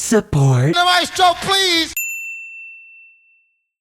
Support. Ma3stro, please!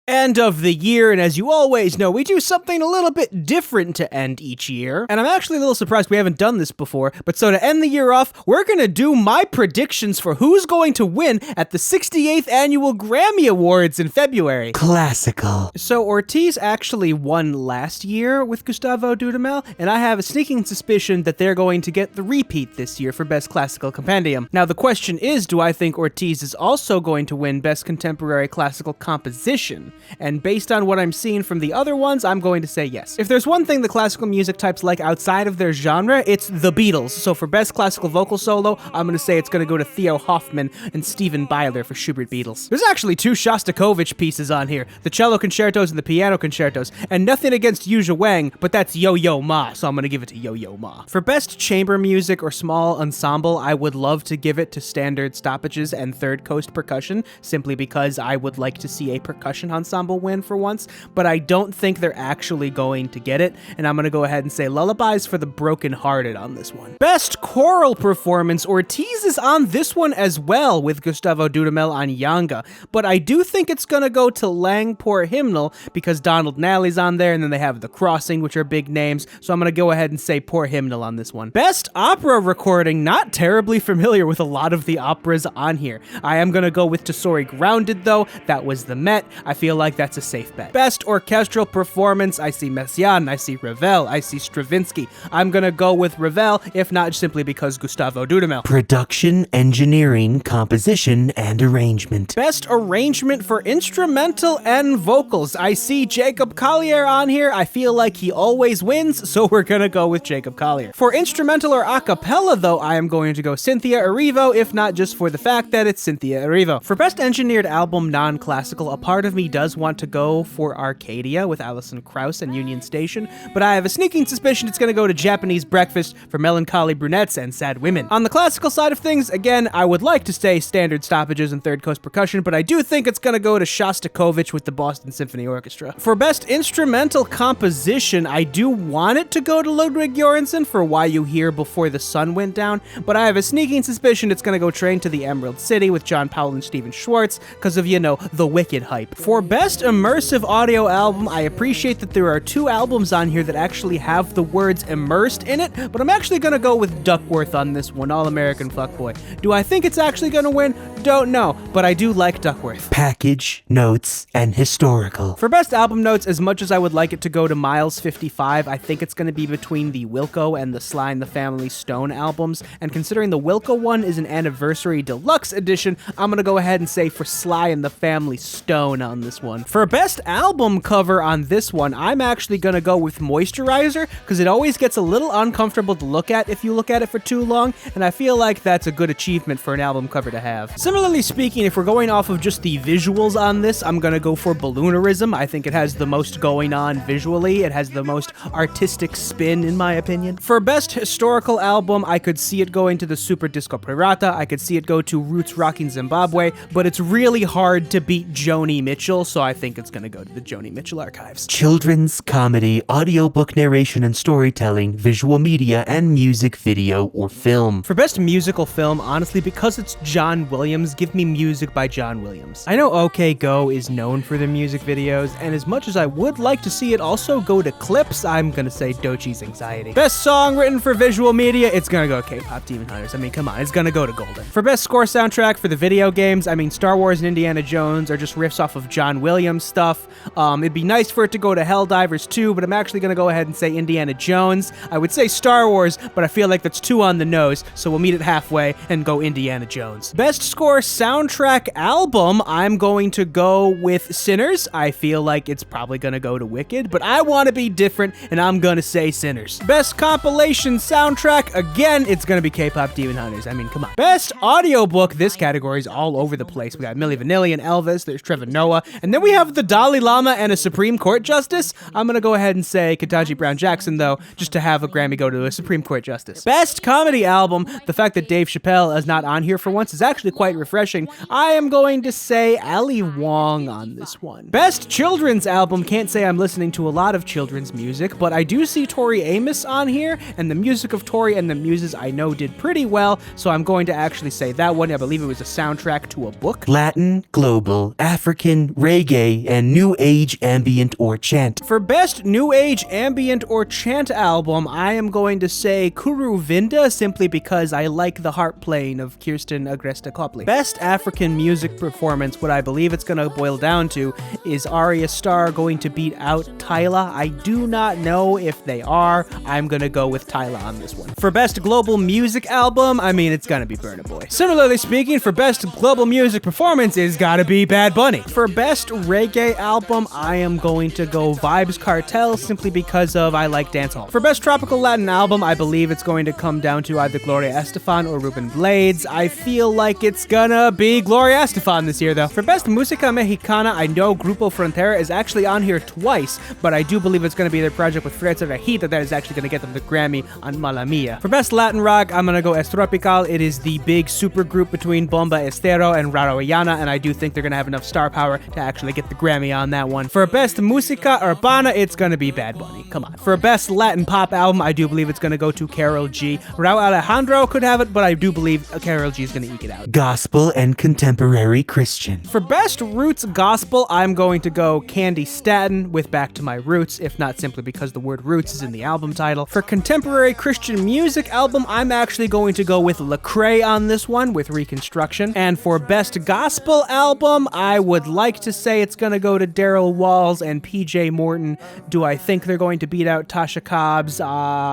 End of the year, and as you always know, we do something a little bit different to end each year. And I'm actually a little surprised we haven't done this before, but so to end the year off, we're gonna do my predictions for who's going to win at the 68th Annual Grammy Awards in February. Classical. So Ortiz actually won last year with Gustavo Dudamel, and I have a sneaking suspicion that they're going to get the repeat this year for Best Classical Compendium. Now the question is, do I think Ortiz is also going to win Best Contemporary Classical Composition? And based on what I'm seeing from the other ones, I'm going to say yes. If there's one thing the classical music types like outside of their genre, it's the Beatles. So for Best Classical Vocal Solo, I'm going to say it's going to go to Theo Hoffman and Stephen Byler for Schubert Beatles. There's actually 2 Shostakovich pieces on here, the cello concertos and the piano concertos, and nothing against Yu Wang, but that's Yo-Yo Ma, so I'm going to give it to Yo-Yo Ma. For Best Chamber Music or Small Ensemble, I would love to give it to Standard Stoppages and Third Coast Percussion, simply because I would like to see a percussion ensemble win for once, but I don't think they're actually going to get it, and I'm gonna go ahead and say Lullabies for the Broken-Hearted on this one. Best Choral Performance, Ortiz is on this one as well with Gustavo Dudamel on Yanga, but I do think it's gonna go to Lang Poor Hymnal because Donald Nally's on there, and then they have The Crossing, which are big names, so I'm gonna go ahead and say Poor Hymnal on this one. Best Opera Recording, not terribly familiar with a lot of the operas on here. I am gonna go with Tesori Grounded though, that was the Met. I feel like that's a safe bet. Best Orchestral Performance, I see Messiaen, I see Ravel, I see Stravinsky. I'm gonna go with Ravel, if not simply because Gustavo Dudamel. Production, engineering, composition, and arrangement. Best Arrangement for Instrumental and Vocals, I see Jacob Collier on here. I feel like he always wins, so we're gonna go with Jacob Collier. For Instrumental or A Cappella though, I am going to go Cynthia Erivo, if not just for the fact that it's Cynthia Erivo. For Best Engineered Album Non-Classical, a part of me does want to go for Arcadia with Alison Krauss and Union Station, but I have a sneaking suspicion it's going to go to Japanese Breakfast for Melancholy Brunettes and Sad Women. On the classical side of things, again, I would like to say Standard Stoppages and Third Coast Percussion, but I do think it's going to go to Shostakovich with the Boston Symphony Orchestra. For Best Instrumental Composition, I do want it to go to Ludwig Göransson for Why You Here Before the Sun Went Down, but I have a sneaking suspicion it's going to go Train to the Emerald City with John Powell and Stephen Schwartz because of, you know, the Wicked hype. For Best Immersive Audio Album, I appreciate that there are 2 albums on here that actually have the words immersed in it, but I'm actually gonna go with Duckworth on this one, All American Fuckboy. Do I think it's actually gonna win? Don't know, but I do like Duckworth. Package, notes, and historical. For Best Album Notes, as much as I would like it to go to Miles 55, I think it's gonna be between the Wilco and the Sly and the Family Stone albums, and considering the Wilco one is an Anniversary Deluxe Edition, I'm gonna go ahead and say for Sly and the Family Stone on this one. For Best Album Cover on this one, I'm actually gonna go with Moisturizer, because it always gets a little uncomfortable to look at if you look at it for too long, and I feel like that's a good achievement for an album cover to have. Similarly speaking, if we're going off of just the visuals on this, I'm gonna go for Balloonerism. I think it has the most going on visually. It has the most artistic spin, in my opinion. For Best Historical Album, I could see it going to the Super Disco Pirata. I could see it go to Roots Rocking Zimbabwe, but it's really hard to beat Joni Mitchell, so I think it's gonna go to the Joni Mitchell archives. Children's comedy, audiobook narration and storytelling, visual media, and music video or film. For Best Musical Film, honestly, because it's John Williams, give me music by John Williams. I know OK Go is known for their music videos, and as much as I would like to see it also go to clips, I'm gonna say Dochi's Anxiety. Best Song Written for Visual Media, it's gonna go K-Pop Demon Hunters. I mean, come on, it's gonna go to Golden. For Best Score Soundtrack for the video games, I mean, Star Wars and Indiana Jones are just riffs off of John Williams stuff. It'd be nice for it to go to Helldivers 2, but I'm actually gonna go ahead and say Indiana Jones. I would say Star Wars, but I feel like that's too on the nose, so we'll meet it halfway and go Indiana Jones. Best Score Soundtrack Album, I'm going to go with Sinners. I feel like it's probably gonna go to Wicked, but I want to be different, and I'm gonna say Sinners. Best Compilation Soundtrack, again, it's gonna be K-Pop Demon Hunters. I mean, come on. Best Audiobook, this category is all over the place. We got Milli Vanilli and Elvis, there's Trevor Noah, and And then we have the Dalai Lama and a Supreme Court Justice. I'm gonna go ahead and say Ketanji Brown Jackson, though, just to have a Grammy go to a Supreme Court Justice. Best Comedy Album, the fact that Dave Chappelle is not on here for once is actually quite refreshing. I am going to say Ali Wong on this one. Best Children's Album, can't say I'm listening to a lot of children's music, but I do see Tori Amos on here, and the music of Tori and the Muses I know did pretty well, so I'm going to actually say that one. I believe it was a soundtrack to a book. Latin, global, African, reggae, and new age ambient or chant. For Best New Age Ambient or Chant Album, I am going to say Kuru Vinda, simply because I like the harp playing of Kirsten Agresta Copley. Best African Music Performance, what I believe it's going to boil down to is Arya Starr going to beat out Tyla. I do not know if they are. I'm going to go with Tyla on this one. For Best Global Music Album, I mean, it's going to be Burna Boy. Similarly speaking, for Best Global Music Performance, it's got to be Bad Bunny. For Best Reggae Album, I am going to go Vibes Cartel, simply because of I like dancehall. For Best Tropical Latin Album, I believe it's going to come down to either Gloria Estefan or Ruben Blades. I feel like it's gonna be Gloria Estefan this year, though. For Best Música Mexicana, I know Grupo Frontera is actually on here twice, but I do believe it's going to be their project with Fresa Rajita that is actually going to get them the Grammy on Mala Mia. For Best Latin Rock, I'm going to go Estropical. It is the big super group between Bomba Estero and Rara Oyana, and I do think they're going to have enough star power to actually get the Grammy on that one. For Best Música Urbana, it's going to be Bad Bunny. Come on. For Best Latin Pop Album, I do believe it's going to go to Karol G. Rauw Alejandro could have it, but I do believe Karol G is going to eke it out. Gospel and contemporary Christian. For Best Roots Gospel, I'm going to go Candy Staton with Back to My Roots, if not simply because the word roots is in the album title. For Contemporary Christian Music Album, I'm actually going to go with Lecrae on this one with Reconstruction. And for Best Gospel Album, I would like to say it's going to go to Daryl Walls and PJ Morton. Do I think they're going to beat out Tasha Cobbs?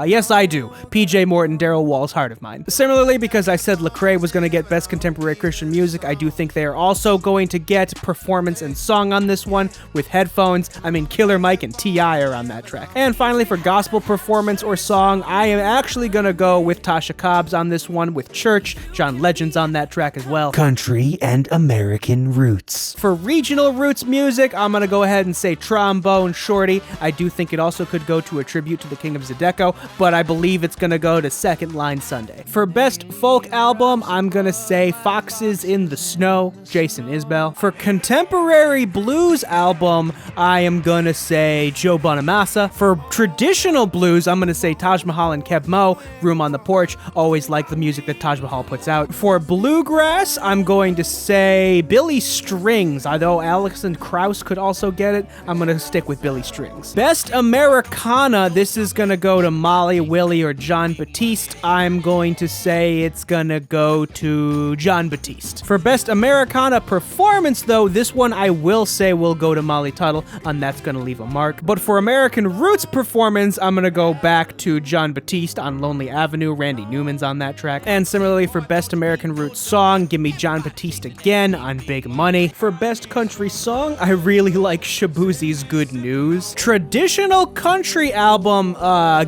Yes, I do. PJ Morton, Daryl Walls, Heart of Mine. Similarly, because I said Lecrae was going to get Best Contemporary Christian Music, I do think they are also going to get Performance and Song on this one with Headphones. I mean, Killer Mike and T.I. are on that track. And finally, for Gospel Performance or Song, I am actually going to go with Tasha Cobbs on this one with Church. John Legend's on that track as well. Country and American roots. For Regional Roots Music, I'm going to go ahead and say Trombone Shorty. I do think it also could go to a tribute to the King of Zydeco, but I believe it's going to go to Second Line Sunday. For Best Folk Album, I'm going to say Foxes in the Snow, Jason Isbell. For Contemporary Blues Album, I am going to say Joe Bonamassa. For Traditional Blues, I'm going to say Taj Mahal and Keb Mo, Room on the Porch. Always like the music that Taj Mahal puts out. For Bluegrass, I'm going to say Billy Strings, although Alexander Krauss could also get it. I'm going to stick with Billy Strings. Best Americana, this is going to go to Molly, Willie, or John Batiste. I'm going to say it's going to go to John Batiste. For Best Americana Performance, though, this one I will say will go to Molly Tuttle, and that's going to leave a mark. But for American Roots Performance, I'm going to go back to John Batiste on Lonely Avenue. Randy Newman's on that track. And similarly, for Best American Roots Song, give me John Batiste again on Big Money. For Best Country Song, I really like Shabuzi's Good News. Traditional Country Album,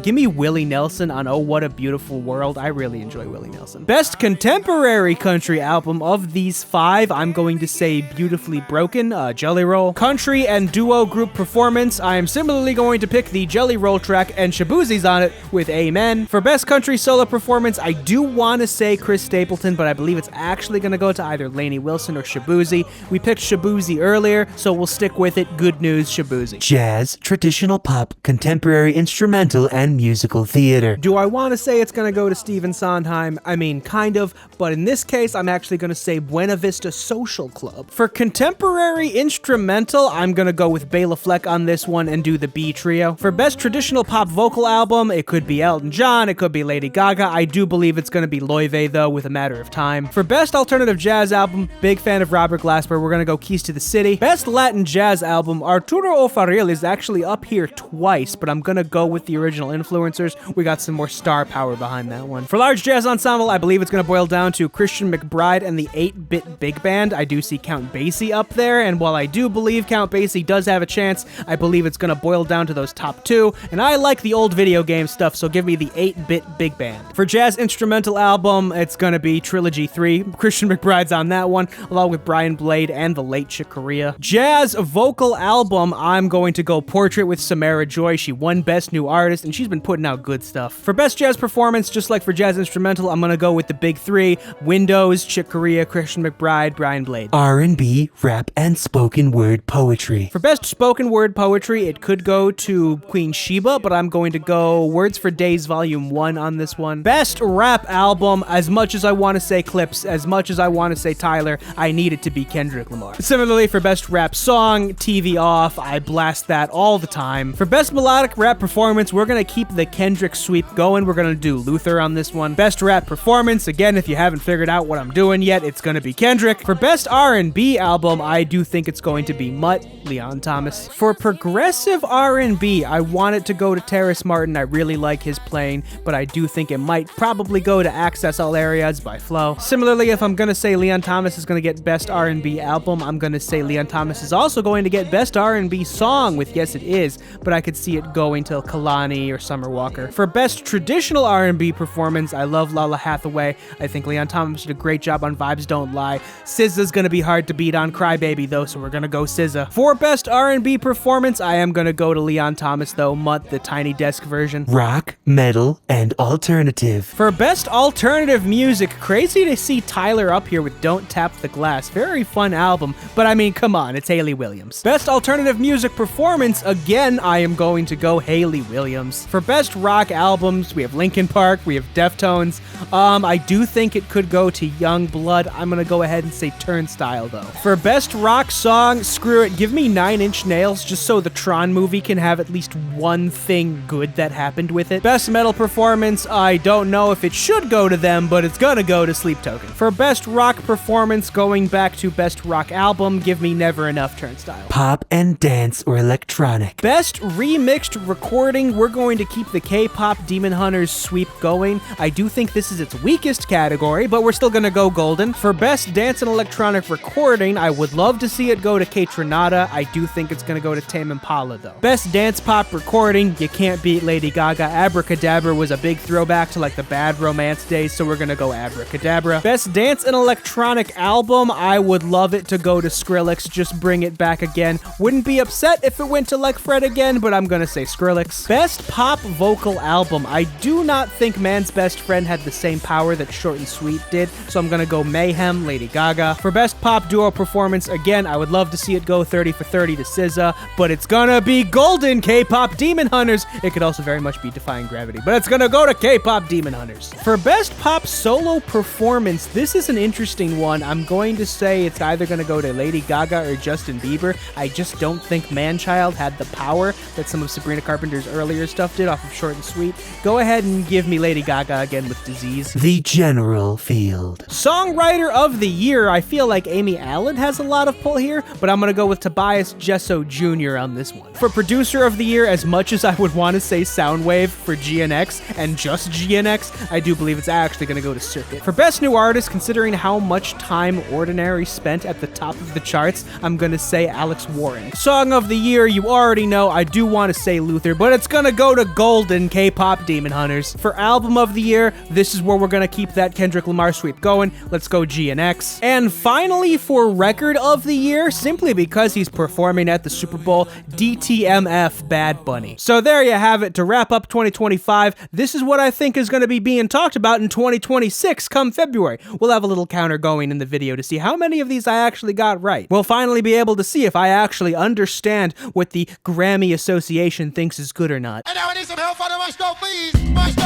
give me Willie Nelson on Oh What a Beautiful World. I really enjoy Willie Nelson. Best Contemporary Country Album, of these five, I'm going to say Beautifully Broken, Jelly Roll. Country and Duo Group Performance, I am similarly going to pick the Jelly Roll track, and Shabuzi's on it with Amen. For Best Country Solo Performance, I do want to say Chris Stapleton, but I believe it's actually going to go to either Lainey Wilson or Shabuzi. We picked Shabuzi earlier, so we'll stick with it. Good news, Shabuzi. Jazz, traditional pop, contemporary instrumental, and musical theater. Do I want to say it's going to go to Stephen Sondheim? I mean, kind of, but in this case, I'm actually going to say Buena Vista Social Club. For contemporary instrumental, I'm going to go with Bela Fleck on this one and do the B Trio. For Best Traditional Pop Vocal Album, it could be Elton John, it could be Lady Gaga. I do believe it's going to be Loewe, though, with A Matter of Time. For Best Alternative Jazz Album, big fan of Robert Glasper, we're going to go Keys to the City. Best Latin Jazz Album, Arturo O'Farrill is actually up here twice, but I'm going to go with the original influencers. We got some more star power behind that one. For Large Jazz Ensemble, I believe it's going to boil down to Christian McBride and the 8-Bit Big Band. I do see Count Basie up there, and while I do believe Count Basie does have a chance, I believe it's going to boil down to those top two, and I like the old video game stuff, so give me the 8-Bit Big Band. For Jazz Instrumental Album, it's going to be Trilogy 3. Christian McBride's on that one, along with Brian Blade and the late Chick Corea. Korea. Jazz vocal album, I'm going to go Portrait with Samara Joy. She won Best New Artist, and she's been putting out good stuff. For Best Jazz Performance, just like for Jazz Instrumental, I'm gonna go with the big three: Windows, Chick Corea, Christian McBride, Brian Blade. R&B, rap, and spoken word poetry. For Best Spoken Word Poetry, it could go to Queen Sheba, but I'm going to go Words for Days Volume 1 on this one. Best Rap Album, as much as I want to say Clips, as much as I want to say Tyler, I need it to be Kendrick Lamar. Similarly, for Best Rap Song, TV Off, I blast that all the time. For Best Melodic Rap Performance, we're gonna keep the Kendrick sweep going. We're gonna do Luther on this one. Best Rap Performance, again, if you haven't figured out what I'm doing yet, it's gonna be Kendrick. For Best R&B Album, I do think it's going to be Mutt, Leon Thomas. For Progressive R&B, I want it to go to Terrace Martin. I really like his playing, but I do think it might probably go to Access All Areas by Flo. Similarly, if I'm gonna say Leon Thomas is gonna get Best R&B Album, I'm gonna say Leon Thomas is also going to get Best R&B Song with Yes It Is, but I could see it going to Kalani or Summer Walker. For Best Traditional R&B Performance, I love Lala Hathaway. I think Leon Thomas did a great job on Vibes Don't Lie. SZA's gonna be hard to beat on Crybaby though, so we're gonna go SZA. For Best R&B Performance, I am gonna go to Leon Thomas though, Mutt, the Tiny Desk version. Rock, metal, and alternative. For Best Alternative Music, crazy to see Tyler up here with Don't Tap the Glass. Very fun album, but I mean, come on, it's Hayley Williams. Best Alternative Music Performance, again, I am going to go Hayley Williams. For Best Rock Albums, we have Linkin Park, we have Deftones. I do think it could go to Youngblood. I'm gonna go ahead and say Turnstile though. For Best Rock Song, screw it, give me 9 Inch Nails just so the Tron movie can have at least one thing good that happened with it. Best Metal Performance, I don't know if it should go to them, but it's gonna go to Sleep Token. For Best Rock Performance, going back to Best Rock Album, give me Never Enough Turnstile. Pop and dance or electronic. Best Remixed Recording, we're going to keep the K-pop Demon Hunters sweep going. I do think this is its weakest category, but we're still gonna go golden. For Best Dance and Electronic Recording, I would love to see it go to Kaytranada. I do think it's gonna go to Tame Impala though. Best Dance Pop Recording, you can't beat Lady Gaga. Abracadabra was a big throwback to like the Bad Romance days, so we're gonna go Abracadabra. Best Dance and Electronic Album, I would love it to go to Skrillex. Just bring it back again. Wouldn't be upset if it went to Like Fred again, but I'm gonna say Skrillex. Best Pop Vocal Album, I do not think Man's Best Friend had the same power that Short and Sweet did, so I'm gonna go Mayhem, Lady Gaga. For Best Pop Duo Performance, again, I would love to see it go 30 for 30 to SZA, but it's gonna be golden, K-pop Demon Hunters. It could also very much be Defying Gravity, but it's gonna go to K-pop Demon Hunters. For Best Pop Solo Performance, this is an interesting one. I'm going to say it's either gonna go to Lady Gaga or Justin Bieber. I just don't think Manchild had the power that some of Sabrina Carpenter's earlier stuff did off of Short and Sweet. Go ahead and give me Lady Gaga again with Disease. The general field. Songwriter of the Year, I feel like Amy Allen has a lot of pull here, but I'm gonna go with Tobias Gesso Jr. on this one. For Producer of the Year, as much as I would want to say Soundwave for GNX and just GNX, I do believe it's actually gonna go to Circuit. For Best New Artist, considering how much time Ordinary spent at the top of the charts, I'm gonna say Alex Warren. Song of the Year, you already know, I do want to say Luther, but it's gonna go to Golden, K-pop Demon Hunters. For Album of the Year, this is where we're gonna keep that Kendrick Lamar sweep going. Let's go GNX. And finally, for Record of the Year, simply because he's performing at the Super Bowl, DTMF Bad Bunny. So there you have it. To wrap up 2025, this is what I think is gonna be being talked about in 2026 come February. We'll have a little counter going in the video to see how many of these I actually got right. We'll finally be able to see if I actually understand what the Grammy Association thinks is good or not. And now I need some help for the Ma3stro, please. Ma3stro.